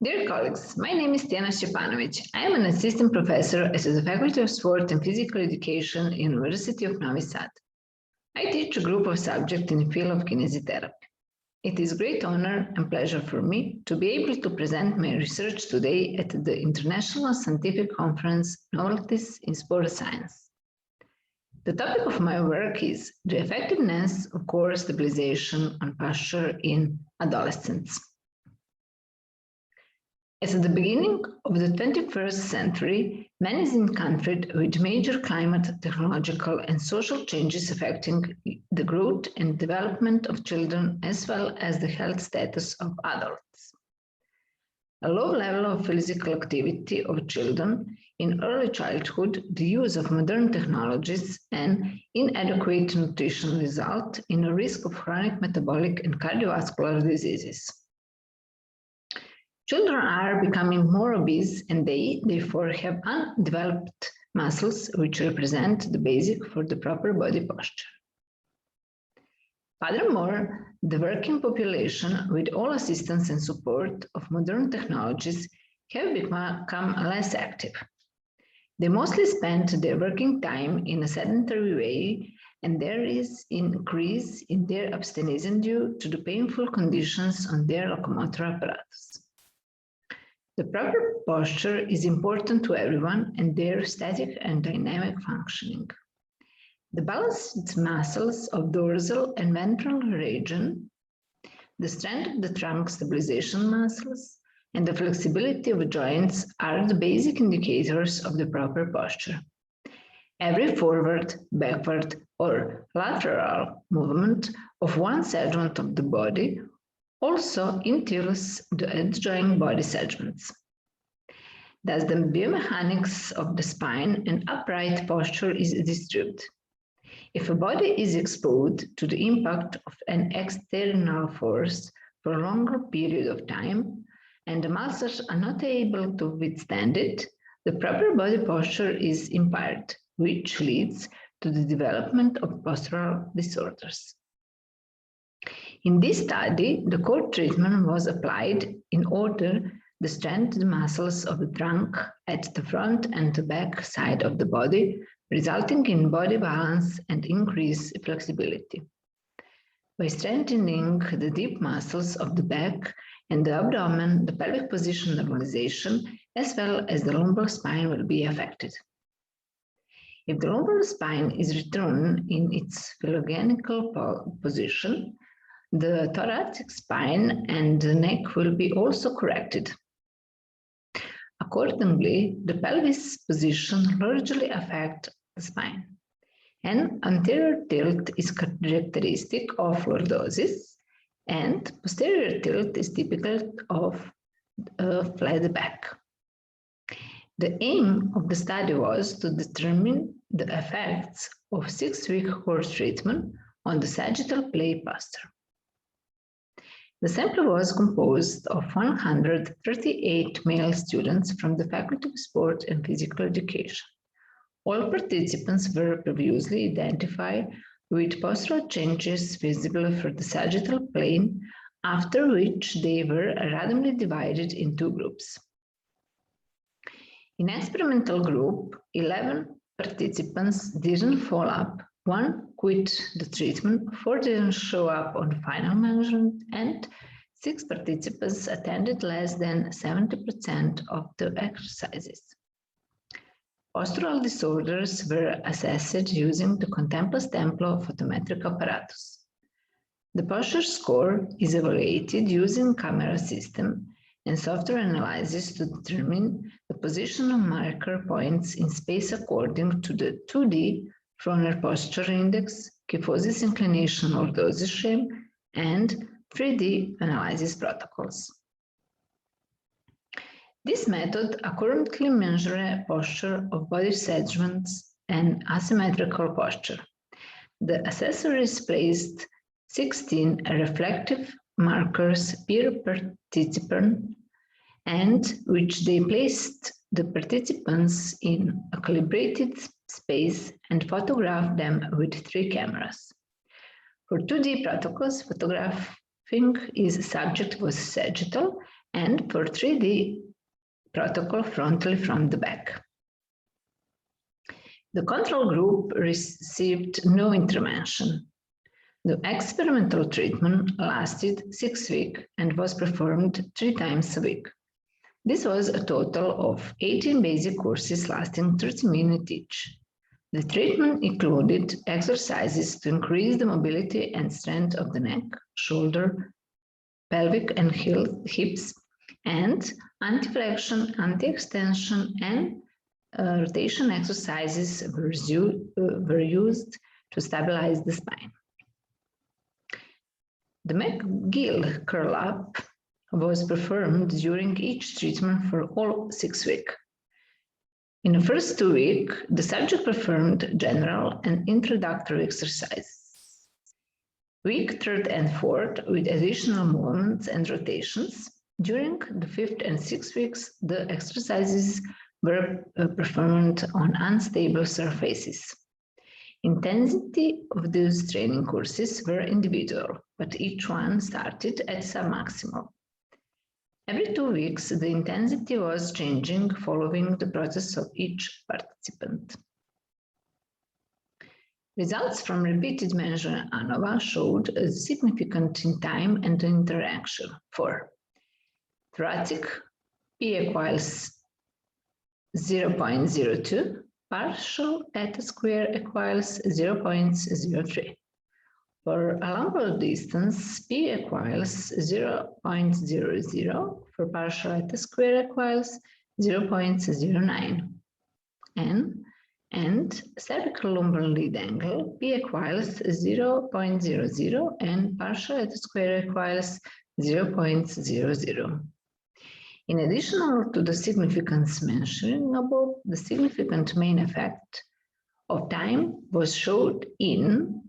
Dear colleagues, my name is Tijana Scepanovic. I am an assistant professor at the Faculty of Sport and Physical Education, University of Novi Sad. I teach a group of subjects in the field of kinesiotherapy. It is a great honor and pleasure for me to be able to present my research today at the International Scientific Conference Novelties in Sport Science. The topic of my work is the effectiveness of core stabilization on posture in adolescents. At the beginning of the 21st century, man is encountered with major climate, technological, and social changes affecting the growth and development of children as well as the health status of adults. A low level of physical activity of children in early childhood, the use of modern technologies, and inadequate nutrition result in a risk of chronic metabolic and cardiovascular diseases. Children are becoming more obese and they therefore have undeveloped muscles which represent the basic for the proper body posture. Furthermore, the working population with all assistance and support of modern technologies have become less active. They mostly spend their working time in a sedentary way, and there is an increase in their abstinence due to the painful conditions on their locomotor apparatus. The proper posture is important to everyone and their static and dynamic functioning. The balanced muscles of dorsal and ventral region, the strength of the trunk stabilization muscles, and the flexibility of joints are the basic indicators of the proper posture. Every forward, backward, or lateral movement of one segment of the body also entails the adjoining body segments. Thus, the biomechanics of the spine and upright posture is disturbed. If a body is exposed to the impact of an external force for a longer period of time, and the muscles are not able to withstand it, the proper body posture is impaired, which leads to the development of postural disorders. In this study, the core treatment was applied in order to strengthen the muscles of the trunk at the front and the back side of the body, resulting in body balance and increased flexibility. By strengthening the deep muscles of the back and the abdomen, the pelvic position normalization, as well as the lumbar spine will be affected. If the lumbar spine is returned in its phylogenical position, the thoracic spine and the neck will be also corrected. Accordingly, the pelvis position largely affects the spine. An anterior tilt is characteristic of lordosis, and posterior tilt is typical of a flat back. The aim of the study was to determine the effects of 6-week course treatment on the sagittal plate posture. The sample was composed of 138 male students from the Faculty of Sport and Physical Education. All participants were previously identified with postural changes visible for the sagittal plane, after which they were randomly divided in 2 groups. In experimental group, 11 participants didn't follow up, 1 quit the treatment, 4 didn't show up on final measurement, and 6 participants attended less than 70% of the exercises. Postural disorders were assessed using the Contempla-Stemplo photometric apparatus. The posture score is evaluated using camera system and software analysis to determine the position of marker points in space according to the 2D Froner Posture Index, kyphosis inclination lordosis scheme, and 3D analysis protocols. This method accurately measures posture of body segments and asymmetrical posture. The assessors placed 16 reflective markers per participant, and which they placed the participants in a calibrated space and photographed them with 3 cameras. For 2D protocols, photographing is subject was sagittal and for 3D protocol frontally from the back. The control group received no intervention. The experimental treatment lasted 6 weeks and was performed 3 times a week. This was a total of 18 basic courses lasting 30 minutes each. The treatment included exercises to increase the mobility and strength of the neck, shoulder, pelvic and hips, and anti-flexion, anti-extension, and rotation exercises were used to stabilize the spine. The McGill curl-up was performed during each treatment for all 6 weeks. In the first 2 weeks, the subject performed general and introductory exercises. Week 3rd and 4th with additional movements and rotations. During the 5th and 6th weeks, the exercises were performed on unstable surfaces. Intensity of these training courses were individual, but each one started at submaximal. Every 2 weeks, the intensity was changing following the process of each participant. Results from repeated measure ANOVA showed a significant in time and interaction for thoracic P equals 0.02, partial eta square equals 0.03. For a lumbar distance, P equals 0.00, for partial eta square equals 0.09. And cervical lumbar lead angle, P equals 0.00 and partial eta square equals 0.00. In addition to the significance mentioned above, the significant main effect of time was showed in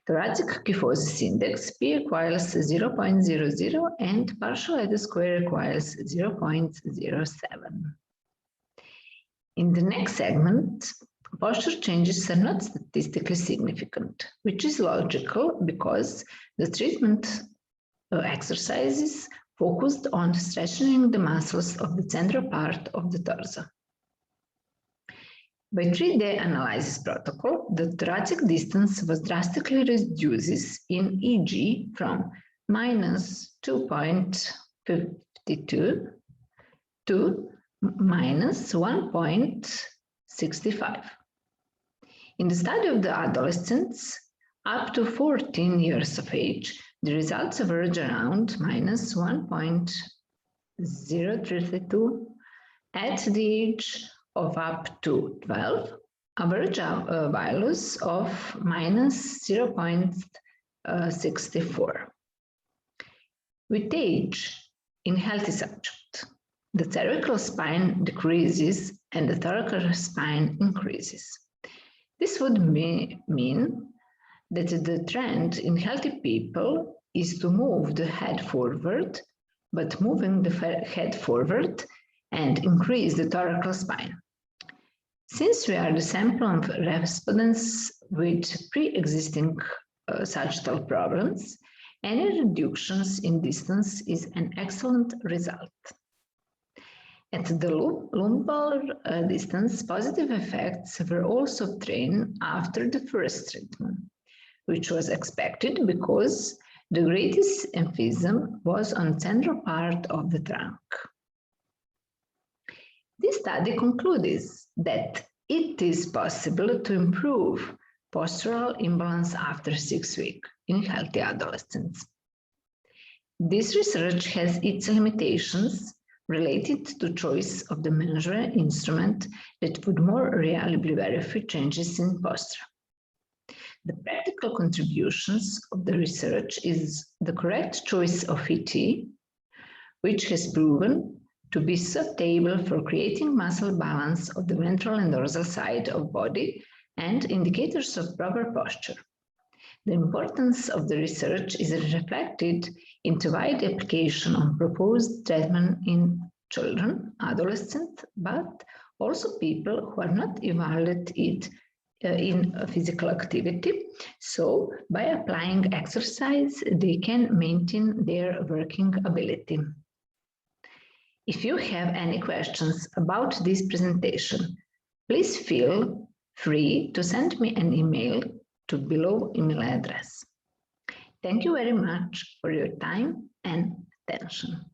thoracic kyphosis index, P equals 0.00 and partial eta square equals 0.07. In the next segment, posture changes are not statistically significant, which is logical because the treatment exercises focused on stretching the muscles of the central part of the torso. By 3D analysis protocol, the thoracic distance was drastically reduced in EG from minus 2.52 to minus 1.65. In the study of the adolescents up to 14 years of age, the results average around minus 1.032. At the age of up to 12, average values of minus 0.64. With age in healthy subject, the cervical spine decreases and the thoracic spine increases. This would mean that the trend in healthy people is to move the head forward, but moving the head forward and increase the thoracic spine. Since we are the sample of respondents with pre-existing sagittal problems, any reductions in distance is an excellent result. At the lumbar distance, positive effects were also obtained after the first treatment, which was expected because the greatest emphasis was on the central part of the trunk. This study concludes that it is possible to improve postural imbalance after 6 weeks in healthy adolescents. This research has its limitations related to choice of the measuring instrument that would more reliably verify changes in posture. The practical contributions of the research is the correct choice of ET, which has proven to be suitable for creating muscle balance of the ventral and dorsal side of body and indicators of proper posture. The importance of the research is reflected into wide application on proposed treatment in children, adolescents, but also people who are not evaluated in physical activity. So by applying exercise, they can maintain their working ability. If you have any questions about this presentation, please feel free to send me an email to below email address. Thank you very much for your time and attention.